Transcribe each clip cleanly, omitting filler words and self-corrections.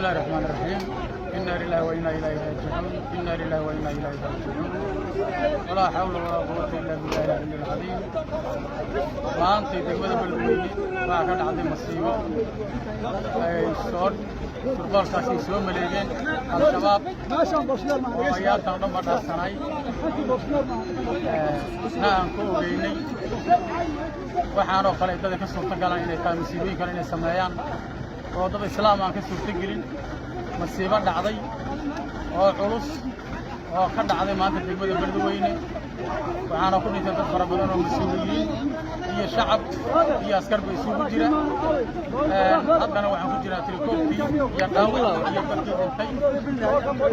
الله الرحمن الرحيم إنا لله وإنا إليه راجعون إنا لله وإنا إليه راجعون ولا حول ولا قوة إلا بالله العلي العظيم maanta degmada Beledweyne waxa ka dhacday masiibo ay surbalkaasi soo maleeyeen al-shabaab oo ayaa tan ma dhaarsanay aan ku ogeynay waxaan oo kale dad ka soo tagalaan inay ka masiibooyin kale inay sameeyaan oo dad islaam aan ka suurta gelin masiibo dhacday oo culus oo ka dhacday maanta degmada Beledweyne waxaana ku dhintay dad fara badan oo mas'uuliyiin iyo shacab iyo askar bay isugu jira haddana waxaan ku jiraa tirikoobkii iyo dhaawac iyo dadkii dhintay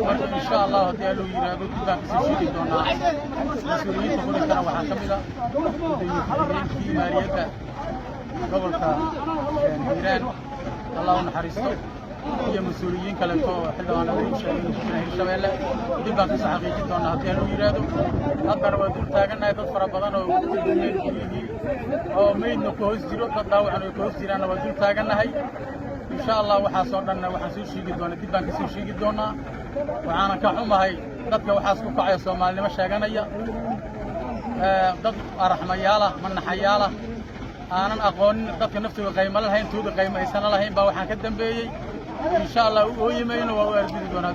marka insha Allah haddii loo yiraahdo dibaan kasii sheegi doonaa mas'uuliyiinta ku dhintana waxaa ka mid ah madaxweynihii maaliyadda gobolka Hiiraan Allah u naxariisto iyo mas'uuliyiin kale oo xildhibaanada Hirshabeelle dibaan kasii xaqiijin doonaa haddii loo yiraahdo haddana waa dul taaganahay dad fara badan oo meydna ku hoos jiro dad dhaawacna ku hoos jiraan waa dul taaganahay insha Allah waxa soo dhanna waxaan soo sheegi doonaa dibaan kasii sheegi doonaa waxaana ka xumahay dadka waxaas ku kacay Soomaalnimo sheeganaya dad arxmayaala manaxayaala aanan aqoon dadka naftooda qiimo lahayn tooda qiimo aysan lahayn baa waxaan ka dambeeyay insha Allah oo yimaayna waa u argidi doonaa